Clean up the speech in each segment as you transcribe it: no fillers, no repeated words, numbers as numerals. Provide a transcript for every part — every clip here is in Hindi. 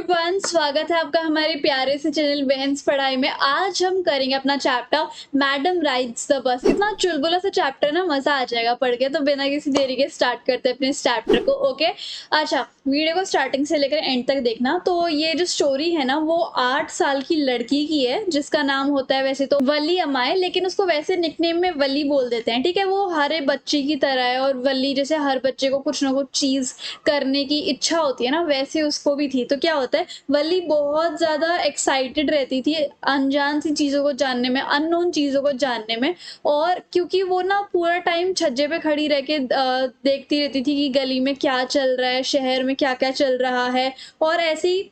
एवरीवन, स्वागत है आपका हमारे प्यारे से चैनल बहन्स पढ़ाई में। आज हम करेंगे अपना chapter madam rides the bus. इतना चुलबुला सा चैप्टर ना, मजा आ जाएगा पढ़ के। तो बिना किसी देरी के स्टार्ट करते हैं अपने इस चैप्टर को। ओके, अच्छा, वीडियो को स्टार्टिंग से लेकर एंड तक देखना। तो ये जो स्टोरी है ना, वो 8 साल की लड़की की है जिसका नाम होता है वैसे तो वली अमाए, लेकिन उसको वैसे निकनेम में वली बोल देते हैं। ठीक है, वो हर एक बच्चे की तरह है और वली जैसे हर बच्चे को कुछ ना कुछ चीज करने की इच्छा होती है ना, वैसे उसको भी थी। तो क्या होता है, वली बहुत ज्यादा एक्साइटेड रहती थी अनजान सी चीजों को जानने में, अननोन चीजों को जानने में। और क्योंकि वो ना पूरा टाइम छज्जे पे खड़ी रह के देखती रहती थी कि गली में क्या चल रहा है, शहर में क्या क्या चल रहा है, और ऐसे ही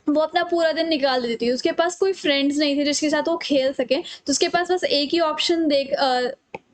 वो अपना पूरा दिन निकाल देती थी। उसके पास कोई फ्रेंड्स नहीं थे जिसके साथ वो खेल सके, तो उसके पास बस एक ही ऑप्शन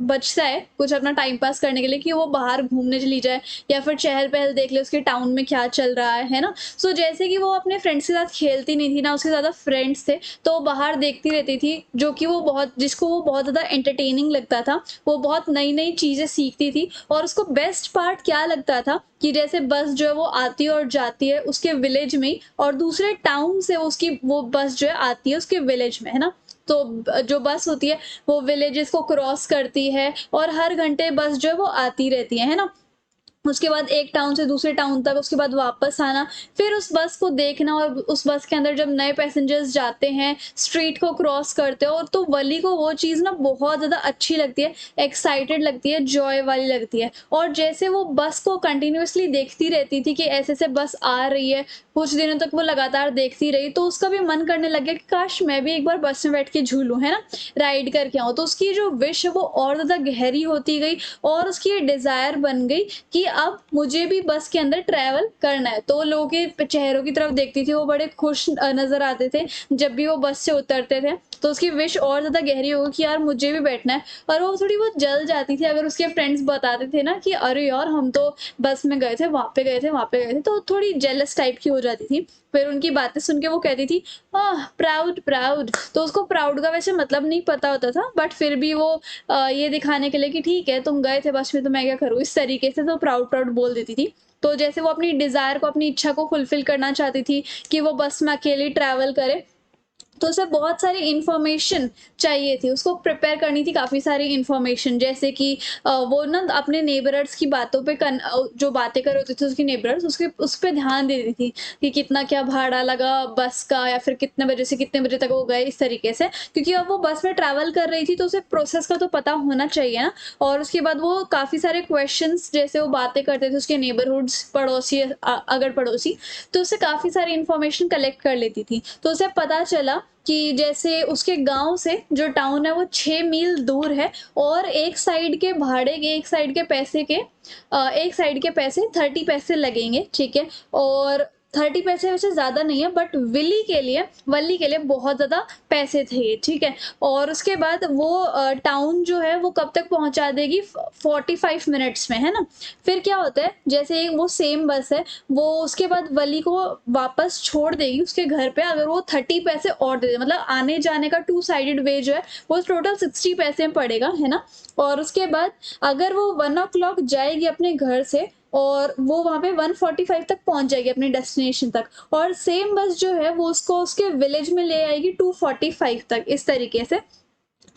बचता है कुछ अपना टाइम पास करने के लिए, कि वो बाहर घूमने चली जाए या फिर चहल पहल देख ले उसके टाउन में क्या चल रहा है ना। सो जैसे कि वो अपने फ्रेंड्स के साथ खेलती नहीं थी ना, उसके ज़्यादा फ्रेंड्स थे, तो वो बाहर देखती रहती थी, जो कि वो बहुत जिसको वो बहुत ज़्यादा एंटरटेनिंग लगता था। वो बहुत नई नई चीज़ें सीखती थी। और उसको बेस्ट पार्ट क्या लगता था कि जैसे बस जो है वो आती है और जाती है उसके विलेज में ही, और दूसरे टाउन से उसकी वो बस जो है आती है उसके विलेज में, है ना। तो जो बस होती है वो विलेजेस को क्रॉस करती है और हर घंटे बस जो है वो आती रहती है ना। उसके बाद एक टाउन से दूसरे टाउन तक, उसके बाद वापस आना, फिर उस बस को देखना, और उस बस के अंदर जब नए पैसेंजर्स जाते हैं, स्ट्रीट को क्रॉस करते हैं, और तो वली को वो चीज़ ना बहुत ज़्यादा अच्छी लगती है, एक्साइटेड लगती है, जॉय वाली लगती है। और जैसे वो बस को कंटिन्यूअसली देखती रहती थी कि ऐसे से बस आ रही है, कुछ दिनों तक वो लगातार देखती रही, तो उसका भी मन करने लग गया कि काश मैं भी एक बार बस में बैठ के झूलूं, है ना, राइड करके आऊँ। तो उसकी जो विश है वो और ज़्यादा गहरी होती गई, और उसकी ये डिज़ायर बन गई कि अब मुझे भी बस के अंदर ट्रैवल करना है। तो लोगों के चेहरों की तरफ देखती थी, वो बड़े खुश नज़र आते थे जब भी वो बस से उतरते थे। तो उसकी विश और ज़्यादा गहरी हो गई कि यार मुझे भी बैठना है। और वो थोड़ी बहुत जल जाती थी अगर उसके फ्रेंड्स बताते थे ना कि अरे यार हम तो बस में गए थे, वहाँ पे गए थे, वहाँ पे गए थे, तो थोड़ी जेलस टाइप की हो जाती थी। फिर उनकी बातें सुन के वो कहती थी आह प्राउड प्राउड। तो उसको प्राउड का वैसे मतलब नहीं पता होता था, बट फिर भी वो ये दिखाने के लिए कि ठीक है तुम गए थे बस में तो मैं क्या करूँ, इस तरीके से तो प्राउड प्राउड बोल देती थी। तो जैसे वो अपनी डिज़ायर को, अपनी इच्छा को फुलफ़िल करना चाहती थी कि वो बस में अकेले ट्रैवल करे, तो उसे बहुत सारी इन्फॉर्मेशन चाहिए थी, उसको प्रिपेयर करनी थी काफ़ी सारी इन्फॉर्मेशन। जैसे कि वो ना अपने नेबरर्स की बातों पे जो बातें कर रहे होते थे उसके नेबरर्स, उसके उस पे ध्यान दे रही थी कि कितना क्या भाड़ा लगा बस का, या फिर कितने बजे से कितने बजे तक वो गए, इस तरीके से। क्योंकि अब वो बस में ट्रैवल कर रही थी तो उसे प्रोसेस का तो पता होना चाहिए ना। और उसके बाद वो काफ़ी सारे क्वेश्चंस, जैसे वो बातें करते थे उसके नेबरहुड्स, पड़ोसी, अगर पड़ोसी, तो उससे काफ़ी सारी इन्फॉर्मेशन कलेक्ट कर लेती थी। तो उसे पता चला कि जैसे उसके गाँव से जो टाउन है वो 6 मील दूर है, और एक साइड के भाड़े के, एक साइड के पैसे 30 पैसे लगेंगे, ठीक है। और 30 पैसे वैसे ज़्यादा नहीं है, बट वली के लिए बहुत ज़्यादा पैसे थे ये, ठीक है। और उसके बाद वो टाउन जो है वो कब तक पहुँचा देगी, 45 मिनट्स में, है ना। फिर क्या होता है, जैसे वो सेम बस है, वो उसके बाद वली को वापस छोड़ देगी उसके घर पे, अगर वो 30 पैसे और दे दे, मतलब आने जाने का टू साइडेड वे जो है वो टोटल 60 पैसे में पड़ेगा, है ना। और उसके बाद अगर वो 1 o'clock जाएगी अपने घर से, और वो वहाँ पे 1:45 तक पहुँच जाएगी अपने डेस्टिनेशन तक, और सेम बस जो है वो उसको उसके विलेज में ले आएगी 2:45 तक, इस तरीके से।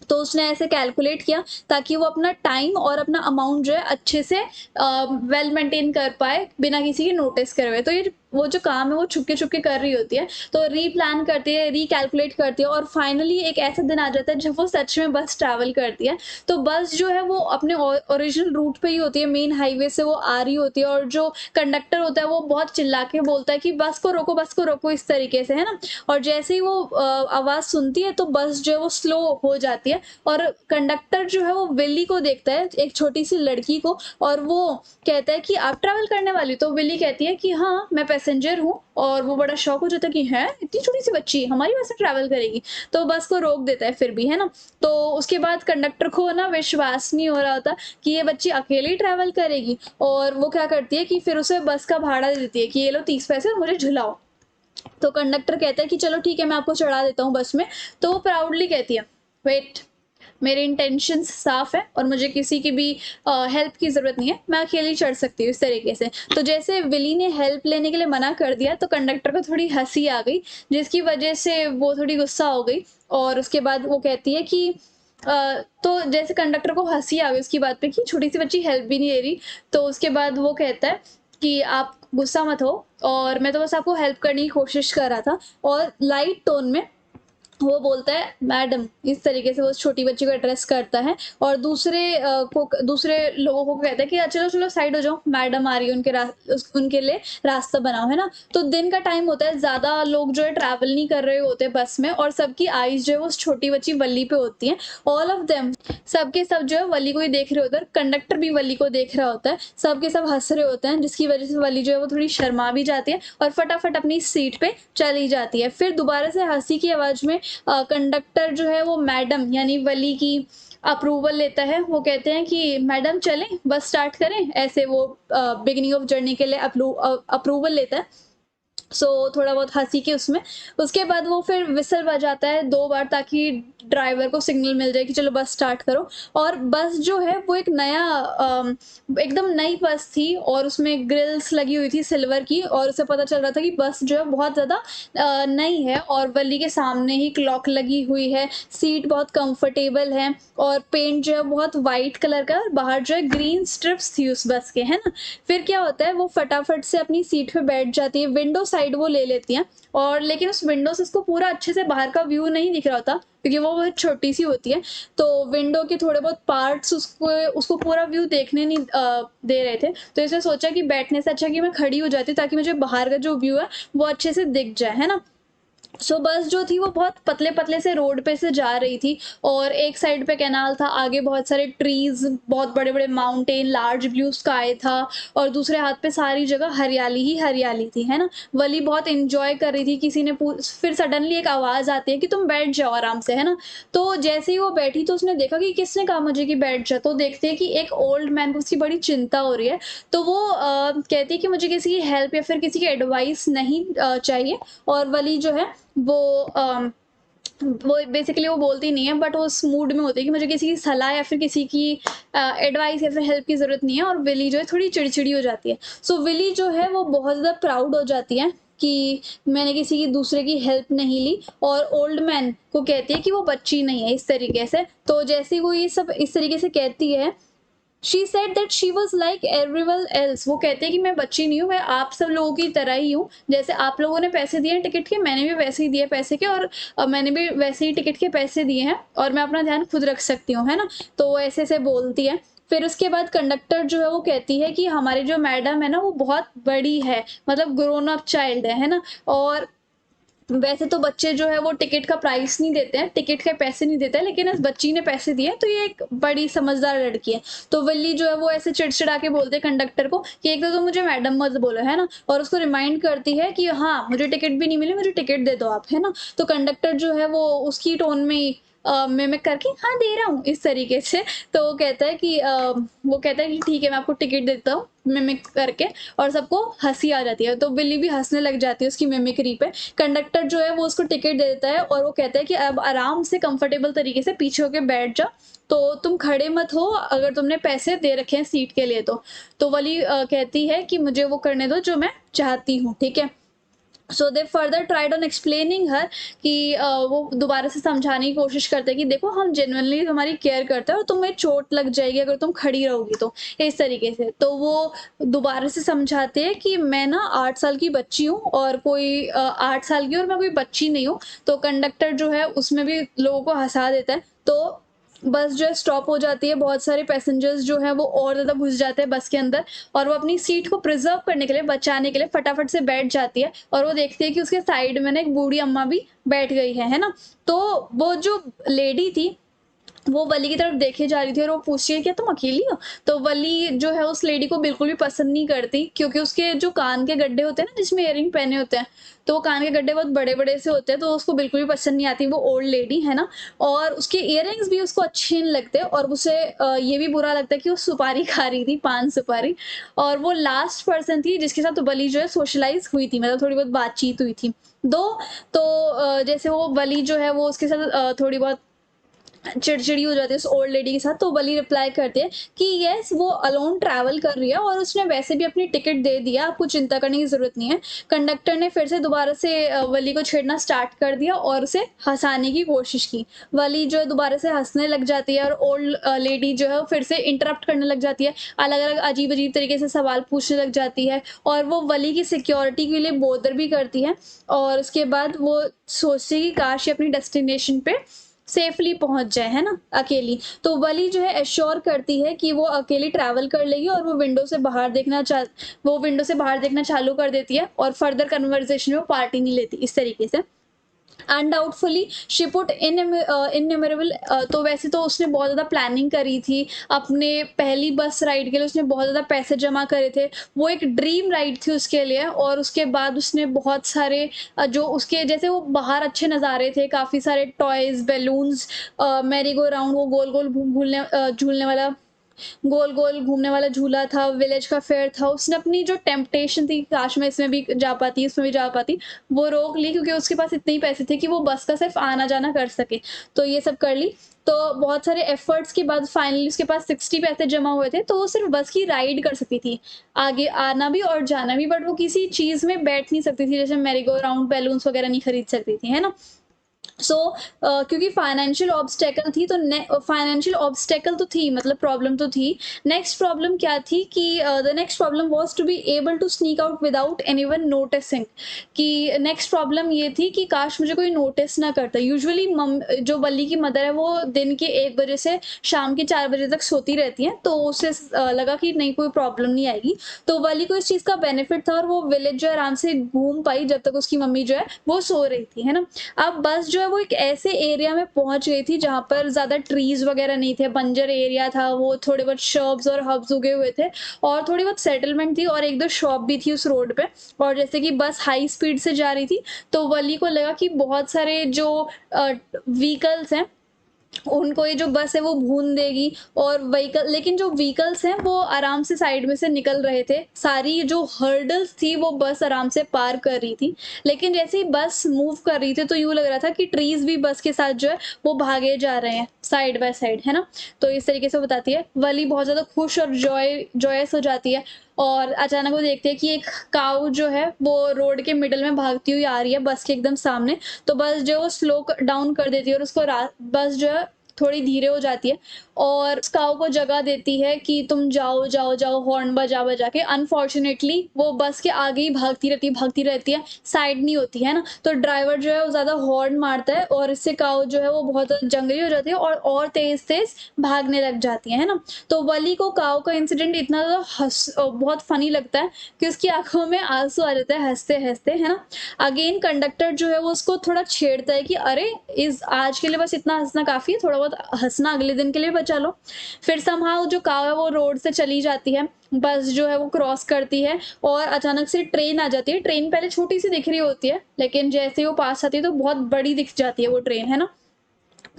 तो उसने ऐसे कैलकुलेट किया ताकि वो अपना टाइम और अपना अमाउंट जो है अच्छे से वेल मेंटेन कर पाए, बिना किसी के नोटिस करे हुए। तो ये वो जो काम है वो छुपके छुपके कर रही होती है, तो रीप्लान करती है, रीकैलकुलेट करती है, और फाइनली एक ऐसा दिन आ जाता है जब वो सच में बस ट्रैवल करती है। तो बस जो है वो अपने ओरिजिनल रूट पे ही होती है, मेन हाईवे से वो आ रही होती है, और जो कंडक्टर होता है वो बहुत चिल्ला के बोलता है कि बस को रोको, बस को रोको, इस तरीके से, है ना। और जैसे ही वो आवाज़ सुनती है तो बस जो है वो स्लो हो जाती है, और कंडक्टर जो है वो विल्ली को देखता है, एक छोटी सी लड़की को, और वो कहता है कि आप ट्रैवल करने वाली, तो विल्ली कहती है कि हाँ मैं पैसेंजर हूँ। और वो बड़ा शौक हो जाता है कि है इतनी छोटी सी बच्ची हमारी बस में ट्रैवल करेगी, तो बस को रोक देता है फिर भी, है ना। तो उसके बाद कंडक्टर को ना विश्वास नहीं हो रहा होता कि ये बच्ची अकेली ट्रैवल करेगी, और वो क्या करती है कि फिर उसे बस का भाड़ा दे देती है कि ये लो 30 पैसे और मुझे झुलाओ। तो कंडक्टर कहता है कि चलो ठीक है मैं आपको चढ़ा देता हूँ बस में। तो वो प्राउडली कहती है वेट, मेरे इंटेंशंस साफ है और मुझे किसी की भी हेल्प की ज़रूरत नहीं है, मैं अकेली चढ़ सकती हूँ इस तरीके से। तो जैसे विली ने हेल्प लेने के लिए मना कर दिया तो कंडक्टर को थोड़ी हँसी आ गई, जिसकी वजह से वो थोड़ी गुस्सा हो गई और उसके बाद वो कहती है कि तो जैसे कंडक्टर को हँसी आ गई उसकी बात पे कि छोटी-सी बच्ची हेल्प भी नहीं ले रही, तो उसके बाद वो कहता है कि आप गुस्सा मत हो और मैं तो बस आपको हेल्प करने की कोशिश कर रहा था, और लाइट टोन में वो बोलता है मैडम, इस तरीके से वो उस छोटी बच्ची को एड्रेस करता है और दूसरे लोगों को कहता है कि चलो चलो साइड हो जाओ, मैडम आ रही है, उनके लिए रास्ता बनाओ, है ना। तो दिन का टाइम होता है, ज्यादा लोग जो है ट्रैवल नहीं कर रहे होते बस में, और सबकी आईज जो है वो उस छोटी बच्ची वल्ली पे होती है। ऑल ऑफ देम, सबके सब जो है वली को ही देख रहे होते हैं, कंडक्टर भी वली को देख रहा होता है, सबके सब हंस रहे होते हैं, जिसकी वजह से वली जो है वो थोड़ी शर्मा भी जाती है और फटाफट अपनी सीट पे चली जाती है। फिर दोबारा से हंसी की आवाज में कंडक्टर जो है वो मैडम यानी वली की अप्रूवल लेता है। वो कहते हैं कि मैडम चलें, बस स्टार्ट करें, ऐसे वो बिगिनिंग ऑफ जर्नी के लिए अप्रूवल लेता है। थोड़ा बहुत हंसी के उसमें, उसके बाद वो फिर विसल बजाता है 2 बार ताकि ड्राइवर को सिग्नल मिल जाए कि चलो बस स्टार्ट करो। और बस जो है वो एक नया एकदम नई बस थी और उसमें ग्रिल्स लगी हुई थी सिल्वर की, और उसे पता चल रहा था कि बस जो है बहुत ज़्यादा नई है और वली के सामने ही क्लॉक लगी हुई है, सीट बहुत कंफर्टेबल है और पेंट जो है बहुत वाइट कलर का, और बाहर जो है ग्रीन स्ट्रिप्स थी उस बस के, है ना। फिर क्या होता है, वो फटाफट से अपनी सीट पे बैठ जाती है, विंडो साइड वो ले लेती हैं, और लेकिन उस विंडो से उसको पूरा अच्छे से बाहर का व्यू नहीं दिख रहा होता क्योंकि वो बहुत छोटी सी होती है। तो विंडो के थोड़े बहुत पार्ट्स उसको उसको पूरा व्यू देखने नहीं दे रहे थे, तो इसने सोचा कि बैठने से अच्छा कि मैं खड़ी हो जाती ताकि मुझे बाहर का जो व्यू है वो अच्छे से दिख जाए, है ना। बस जो थी वो बहुत पतले-पतले से रोड पे से जा रही थी और एक साइड पे कैनाल था, आगे बहुत सारे ट्रीज़, बहुत बड़े-बड़े माउंटेन, लार्ज ब्लू स्काई था और दूसरे हाथ पे सारी जगह हरियाली ही हरियाली थी, है ना? वली बहुत एन्जॉय कर रही थी, किसी ने पू फिर सडनली एक आवाज़ आती है कि तुम बैठ जाओ आराम से, है ना? तो जैसे ही वो बैठी तो उसने देखा कि किसने कहा मुझे कि बैठ जा, तो देखते हैं कि एक ओल्ड मैन को उसकी बड़ी चिंता हो रही है। तो वो कहती है कि मुझे किसी की हेल्प या फिर किसी की एडवाइस नहीं चाहिए, और वली जो है वो वो बेसिकली वो बोलती नहीं है, बट वो उस मूड में होती है कि मुझे किसी की सलाह या फिर किसी की एडवाइस या फिर हेल्प की ज़रूरत नहीं है, और विली जो है थोड़ी चिड़चिड़ी हो जाती है। विली जो है वो बहुत ज़्यादा प्राउड हो जाती है कि मैंने किसी की दूसरे की हेल्प नहीं ली, और ओल्ड मैन को कहती है कि वो बच्ची नहीं है इस तरीके से। तो जैसे ही वो ये सब इस तरीके से कहती है, she said that she was like everyone else, वो कहते हैं कि मैं बच्ची नहीं हूँ, मैं आप सब लोगों की तरह ही हूँ, जैसे आप लोगों ने पैसे दिए टिकट के, मैंने भी वैसे ही दिए पैसे के, और मैंने भी वैसे ही टिकट के पैसे दिए हैं और मैं अपना ध्यान खुद रख सकती हूँ, है ना। तो वो ऐसे ऐसे बोलती है। फिर उसके बाद कंडक्टर जो है वो कहती है कि हमारी जो मैडम है ना वो बहुत बड़ी है, मतलब ग्रोन अप चाइल्ड है ना। और वैसे तो बच्चे जो है वो टिकट का प्राइस नहीं देते हैं, टिकट के पैसे नहीं देते हैं, लेकिन इस बच्ची ने पैसे दिए तो ये एक बड़ी समझदार लड़की है। तो वल्ली जो है वो ऐसे चिड़चिड़ा के बोलते हैं कंडक्टर को कि एक तो तुम मुझे मैडम मत बोलो, है ना, और उसको रिमाइंड करती है कि हाँ मुझे टिकट भी नहीं मिली, मुझे टिकट दे दो आप, है ना। तो कंडक्टर जो है वो उसकी टोन में ही मिमिक करके हाँ दे रहा हूँ इस तरीके से। तो वो कहता है कि वो कहता है कि ठीक है मैं आपको टिकट देता हूँ मिमिक करके, और सबको हंसी आ जाती है। तो बिल्ली भी हंसने लग जाती है उसकी मिमिक्री पे। कंडक्टर जो है वो उसको टिकट दे देता है और वो कहता है कि अब आराम से कंफर्टेबल तरीके से पीछे होके बैठ जा, तो तुम खड़े मत हो अगर तुमने पैसे दे रखे हैं सीट के लिए। तो वली कहती है कि मुझे वो करने दो जो मैं चाहती हूँ, ठीक है। They further tried on explaining her कि वो दोबारा से समझाने की कोशिश करते हैं कि देखो हम जेन्युइनली तुम्हारी केयर करते हैं और तुम्हें चोट लग जाएगी अगर तुम खड़ी रहोगी, तो इस तरीके से। तो वो दोबारा से समझाते हैं कि मैं ना 8 साल की बच्ची हूँ और कोई 8 साल की और मैं कोई बच्ची नहीं हूँ। तो कंडक्टर जो है उसमें भी लोगों को हंसा देता है। तो बस जो है स्टॉप हो जाती है, बहुत सारे पैसेंजर्स जो हैं वो और ज़्यादा घुस जाते हैं बस के अंदर, और वो अपनी सीट को प्रिजर्व करने के लिए, बचाने के लिए फटाफट से बैठ जाती है, और वो देखती है कि उसके साइड में ना एक बूढ़ी अम्मा भी बैठ गई है ना। तो वो जो लेडी थी वो वली की तरफ देखे जा रही थी और वो पूछ रही है क्या तुम अकेली हो। तो वली जो है उस लेडी को बिल्कुल भी पसंद नहीं करती, क्योंकि उसके जो कान के गड्ढे होते हैं ना जिसमें इयरिंग पहने होते हैं, तो वो कान के गड्ढे बहुत बड़े बड़े से होते हैं, तो उसको बिल्कुल भी पसंद नहीं आती वो ओल्ड लेडी, है ना। और उसके इयरिंग्स भी उसको अच्छे नहीं लगते, और उसे ये भी बुरा लगता है कि वो सुपारी खा रही थी, पान सुपारी, और वो लास्ट पर्सन थी जिसके साथ वली जो है सोशलाइज हुई थी, मतलब थोड़ी बहुत बातचीत हुई थी। दो तो जैसे वो वली जो है वो उसके साथ थोड़ी बहुत चिड़चिड़ी हो जाती है उस ओल्ड लेडी के साथ, तो वली रिप्लाई करती है कि यस वो अलोन ट्रैवल कर रही है और उसने वैसे भी अपनी टिकट दे दिया, आपको चिंता करने की ज़रूरत नहीं है। कंडक्टर ने फिर से दोबारा से वली को छेड़ना स्टार्ट कर दिया और उसे हँसाने की कोशिश की। वली जो है दोबारा से हँसने लग जाती है और ओल्ड लेडी जो है वो फिर से इंटरप्ट करने लग जाती है, अलग-अलग अजीब-अजीब तरीके से सवाल पूछने लग जाती है और वो वली की सिक्योरिटी के लिए बोदर भी करती है और उसके बाद वो सोचती है कि काश ये अपनी डेस्टिनेशन पे सेफली पहुंच जाए, है ना, अकेली। तो वली जो है एश्योर करती है कि वो अकेली ट्रैवल कर लेगी और वो विंडो से बाहर देखना चालू कर देती है और फर्दर कन्वर्सेशन में वो पार्ट ही नहीं लेती इस तरीके से। अनडाउटफुली शी पुट इनन्यूमरेबल, तो वैसे तो उसने बहुत ज़्यादा प्लानिंग करी थी अपने पहली बस राइड के लिए, उसने बहुत ज़्यादा पैसे जमा करे थे, वो एक ड्रीम राइड थी उसके लिए। और उसके बाद उसने बहुत सारे जो उसके जैसे वो बाहर अच्छे नज़ारे थे, काफ़ी सारे toys, balloons, merry go round, वो गोल गोल झूलने वाला गोल-गोल घूमने वाला झूला था, विलेज का फेयर था। उसने अपनी जो टेम्पटेशन थी, काश मैं इसमें भी जा पाती, इसमें भी जा पाती, वो रोक ली क्योंकि उसके पास इतने ही पैसे थे कि वो बस का सिर्फ़ आना-जाना कर सके। तो ये सब कर ली। तो बहुत सारे एफर्ट्स के बाद फाइनली उसके पास 60 पैसे जमा हुए थे, तो वो सिर्फ़ बस की राइड कर सकती थी। आगे आना भी और जाना भी, बट वो किसी चीज़ में बैठ नहीं सकती थी, जैसे मैरी गो राउंड, बैलून्स वगैरह नहीं खरीद सकती थी, है ना? सो क्योंकि फाइनेंशियल ऑब्स्टेकल तो थी, मतलब प्रॉब्लम तो थी। नेक्स्ट प्रॉब्लम क्या थी कि the next problem was to be able to sneak out without anyone noticing. कि नेक्स्ट प्रॉब्लम ये थी कि काश मुझे कोई नोटिस ना करता। यूजुअली मम जो बल्ली की मदर है वो दिन के 1 बजे से शाम के 4 बजे तक सोती रहती हैं, तो उसे लगा कि नहीं, कोई प्रॉब्लम नहीं आएगी। तो बल्ली को इस चीज़ का बेनिफिट था और वो विलेज जो है आराम से घूम पाई जब तक उसकी मम्मी जो है वो सो रही थी, है ना? अब बस जो है वो एक ऐसे एरिया में पहुंच गई थी जहाँ पर ज़्यादा ट्रीज वगैरह नहीं थे, बंजर एरिया था वो, थोड़े बहुत शर्ब्स और हब्स उगे हुए थे और थोड़ी बहुत सेटलमेंट थी और 1-2 शॉप भी थी उस रोड पे। और जैसे कि बस हाई स्पीड से जा रही थी, तो वली को लगा कि बहुत सारे जो व्हीकल्स हैं उनको ये जो बस है वो भून देगी। और व्हीकल, लेकिन जो व्हीकल्स हैं वो आराम से साइड में से निकल रहे थे, सारी जो हर्डल्स थी वो बस आराम से पार कर रही थी। लेकिन जैसे ही बस मूव कर रही थी तो यूँ लग रहा था कि ट्रीज भी बस के साथ जो है वो भागे जा रहे हैं साइड बाय साइड, है ना? तो इस तरीके से बताती है। वली बहुत ज़्यादा खुश और जॉयस हो जाती है और अचानक वो देखते हैं कि एक काऊ जो है वो रोड के मिडल में भागती हुई आ रही है बस के एकदम सामने। तो बस जो है वो स्लो डाउन कर देती है और उसको बस जो है थोड़ी धीरे हो जाती है और उस काऊ को जगह देती है कि तुम जाओ जाओ जाओ, हॉर्न बजा बजा के। अनफॉर्चुनेटली वो बस के आगे ही भागती रहती है, साइड नहीं होती है ना। तो ड्राइवर जो है वो ज़्यादा हॉर्न मारता है और इससे काऊ जो है वो बहुत जंगली हो जाती है और तेज तेज भागने लग जाती है ना। तो वली को काऊ का इंसिडेंट इतना ज़्यादा बहुत फनी लगता है कि उसकी आंखों में आंसू आ जाता है हंसते हंसते, है ना। अगेन कंडक्टर जो है वो उसको थोड़ा छेड़ता है कि अरे इस आज के लिए बस इतना हंसना काफ़ी है, थोड़ा बहुत हंसना अगले दिन के लिए बचा लो। फिर समहाउ जो काव है वो रोड से चली जाती है, बस जो है वो क्रॉस करती है और अचानक से ट्रेन आ जाती है। ट्रेन पहले छोटी सी दिख रही होती है लेकिन जैसे ही वो पास आती है तो बहुत बड़ी दिख जाती है वो ट्रेन, है ना।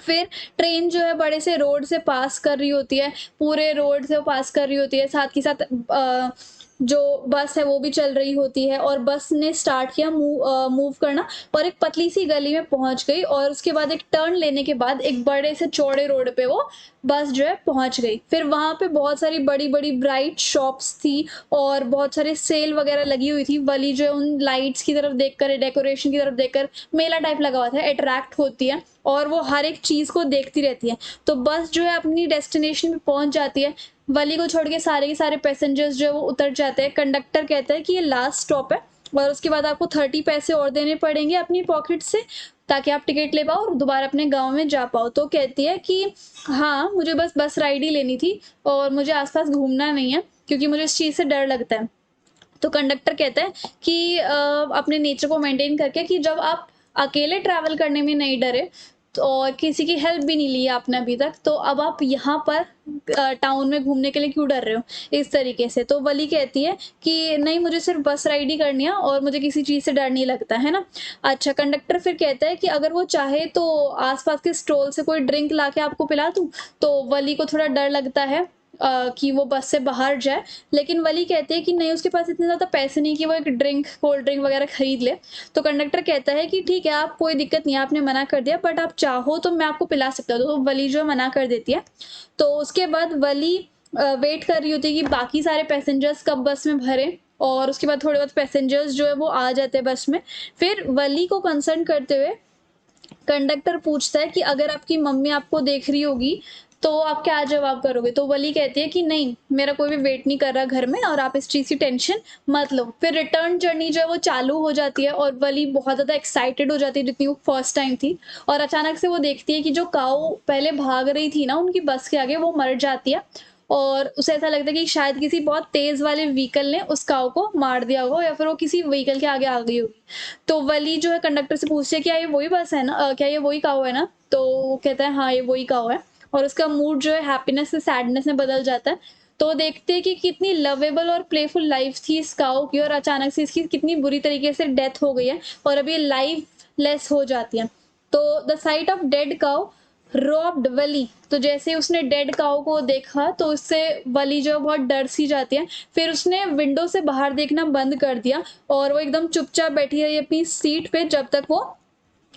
फिर ट्रेन जो है बड़े से रोड से पास कर रही होती है, पूरे रोड से वो पास कर रही होती है, साथ ही साथ जो बस है वो भी चल रही होती है और बस ने स्टार्ट किया मूव करना और एक पतली सी गली में पहुंच गई और उसके बाद एक टर्न लेने के बाद एक बड़े से चौड़े रोड पे वो बस जो है पहुंच गई। फिर वहां पे बहुत सारी बड़ी-बड़ी ब्राइट शॉप्स थी और बहुत सारे सेल वगैरह लगी हुई थी। वली जो है उन लाइट्स की तरफ देखकर, डेकोरेशन की तरफ देखकर, मेला टाइप लगा हुआ था, अट्रैक्ट होती है और वो हर एक चीज़ को देखती रहती है। तो बस जो है अपनी डेस्टिनेशन पे पहुंच जाती है। वली को छोड़ के सारे के सारे पैसेंजर्स जो है वो उतर जाते हैं। कंडक्टर कहता है कि ये लास्ट स्टॉप है और उसके बाद आपको 30 पैसे और देने पड़ेंगे अपनी पॉकेट से ताकि आप टिकट ले पाओ और दोबारा अपने गाँव में जा पाओ। तो कहती है कि हाँ, मुझे बस राइड ही लेनी थी और मुझे आस-पास घूमना नहीं है क्योंकि मुझे इस चीज़ से डर लगता है। तो कंडक्टर कहता है कि अपने नेचर को मेंटेन करके कि जब आप अकेले ट्रैवल करने में नहीं डरे तो और किसी की हेल्प भी नहीं ली है आपने अभी तक, तो अब आप यहाँ पर टाउन में घूमने के लिए क्यों डर रहे हो? इस तरीके से। तो वली कहती है कि नहीं, मुझे सिर्फ़ बस राइड ही करनी है और मुझे किसी चीज़ से डर नहीं लगता, है ना? अच्छा, कंडक्टर फिर कहता है कि अगर वो चाहे तो आस-पास के स्टॉल से कोई ड्रिंक ला के आपको पिला दूँ? तो वली को थोड़ा डर लगता है कि वो बस से बाहर जाए, लेकिन वली कहती है कि नहीं, उसके पास इतने ज़्यादा पैसे नहीं कि वो एक ड्रिंक, कोल्ड ड्रिंक वगैरह खरीद ले। तो कंडक्टर कहता है कि ठीक है, आप, कोई दिक्कत नहीं है, आपने मना कर दिया, बट आप चाहो तो मैं आपको पिला सकता हूँ। तो वली जो है मना कर देती है। तो उसके बाद वली वेट कर रही होती है कि बाकी सारे पैसेंजर्स कब बस में भरें, और उसके बाद थोड़े बहुत पैसेंजर्स जो है वो आ जाते हैं बस में। फिर वली को कंसर्न करते हुए कंडक्टर पूछता है कि अगर आपकी मम्मी आपको देख रही होगी तो आप क्या जवाब करोगे? तो वली कहती है कि नहीं, मेरा कोई भी वेट नहीं कर रहा घर में, और आप इस चीज़ की टेंशन मत लो। फिर रिटर्न जर्नी जो है वो चालू हो जाती है, और वली बहुत ज़्यादा एक्साइटेड हो जाती है, जितनी वो फर्स्ट टाइम थी। और अचानक से वो देखती है कि जो काऊ पहले भाग रही थी ना उनकी बस के आगे, वो मर जाती है। और उसे ऐसा लगता है कि शायद किसी बहुत तेज़ वाले व्हीकल ने उस काऊ को मार दिया होगा, या फिर वो किसी व्हीकल के आगे आ गई होगी। तो वली जो है कंडक्टर से पूछती है, क्या ये वही बस है ना, क्या ये वही काऊ है ना? तो वो कहता है हाँ, ये वही काऊ है। और उसका मूड जो है हैप्पीनेस से सैडनेस में बदल जाता है। तो देखते हैं कि कितनी लवेबल और प्लेफुल लाइफ थी इस काऊ की, और अचानक से इसकी कितनी बुरी तरीके से डेथ हो गई है, और अब ये लाइफलेस हो जाती है। तो the sight of dead cow robbed वली। तो जैसे उसने डेड काऊ को देखा तो उससे वली जो है बहुत डर सी जाती है। फिर उसने विंडो से बाहर देखना बंद कर दिया, और वो एकदम चुपचाप बैठी रही अपनी सीट पे जब तक वो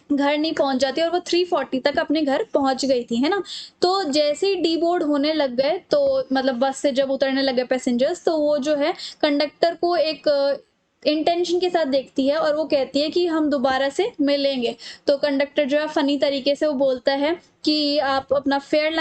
घर नहीं पहुंच जाती, और वो 3:40 तक अपने घर पहुंच गई थी, है ना? तो जैसे ही डीबोर्ड होने लग गए, तो मतलब बस से जब उतरने लगे पैसेंजर्स, तो वो जो है कंडक्टर को एक इंटेंशन के साथ देखती है, और वो कहती है कि हम दोबारा से मिलेंगे। तो कंडक्टर जो है फनी तरीके से वो बोलता है कि आप अपना फेयर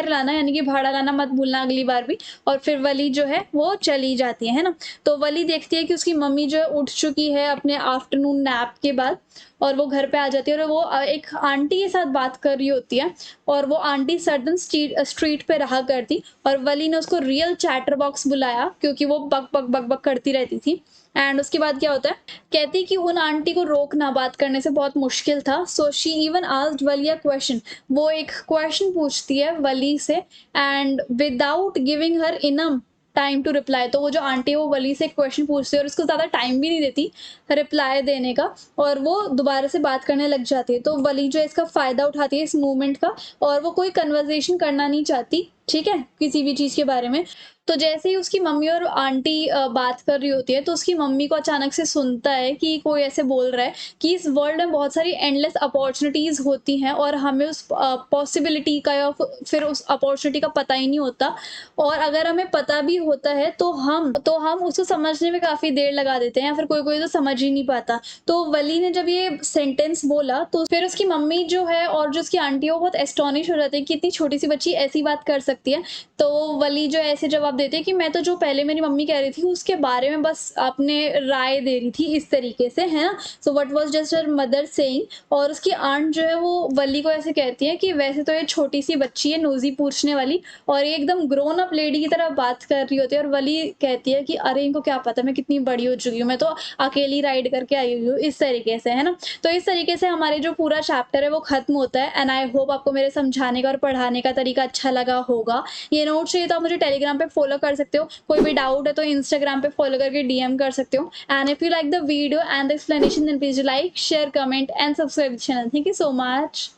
लाना, यानी कि भाड़ा लाना मत भूलना अगली बार भी। और फिर वली जो है वो चली जाती है ना? तो वली देखती है कि उसकी मम्मी जो है उठ चुकी है अपने आफ्टरनून नैप के बाद, और वो घर पे आ जाती है, और वो एक आंटी के साथ बात कर रही होती है, और वो आंटी सर्दन स्ट्रीट पे रहा करती। और वली ने उसको रियल चैटर बॉक्स बुलाया, क्योंकि वो बक बक बक बक करती रहती थी। एंड उसके बाद क्या होता है, कहती कि उन आंटी को रोकना बात करने से बहुत मुश्किल था। So she even asked Wally a question. वो एक क्वेश्चन पूछती है वली से, and without giving her enough time to reply. तो वो जो आंटी है वो वली से एक क्वेश्चन पूछती है, और उसको ज़्यादा टाइम भी नहीं देती रिप्लाई देने का, और वो दोबारा से बात करने लग जाती है। तो वली जो है इसका फ़ायदा उठाती है इस मूवमेंट का, और वो कोई कन्वर्सेशन करना नहीं चाहती, ठीक है, किसी भी चीज़ के बारे में। तो जैसे ही उसकी मम्मी और आंटी बात कर रही होती है, तो उसकी मम्मी को अचानक से सुनता है कि कोई ऐसे बोल रहा है कि इस वर्ल्ड में बहुत सारी एंडलेस अपॉर्चुनिटीज़ होती हैं, और हमें उस पॉसिबिलिटी का या फिर उस अपॉर्चुनिटी का पता ही नहीं होता। और अगर हमें पता भी होता है तो हम उसको समझने में काफ़ी देर लगा देते हैं, या फिर कोई-कोई तो समझ ही नहीं पाता। तो वली ने जब ये सेंटेंस बोला, तो फिर उसकी मम्मी जो है और जो उसकी आंटी है वो बहुत एस्टॉनिश हो जाती है कि इतनी छोटी-सी बच्ची ऐसी बात कर सकती है। तो वली जो ऐसे जवाब देती है कि मैं तो जो पहले मेरी मम्मी कह रही थी उसके बारे में बस अपने राय दे रही थी, इस तरीके से, है ना? So what was just her mother saying. और उसकी आंट जो है वो वली को ऐसे कहती है कि वैसे तो ये छोटी-सी बच्ची है, नोज़ी पूछने वाली, और ये एकदम ग्रोन अप लेडी की तरह बात कर रही होती है। और वली कहती है कि अरे इनको क्या पता मैं कितनी बड़ी हो चुकी हूँ, मैं तो अकेली राइड करके आई हुई हूँ, इस तरीके से, है ना? तो इस तरीके से हमारे जो पूरा चैप्टर है वो खत्म होता है। एंड आई होप आपको मेरे समझाने का और पढ़ाने का तरीका अच्छा लगा होगा। ये नोट्स चाहिए तो आप मुझे टेलीग्राम पे फॉलो कर सकते हो। कोई भी डाउट है तो इंस्टाग्राम पे फॉलो करके डीएम कर सकते हो। And if you like the video and the explanation, then please like, share, comment and subscribe the channel. Thank you so much.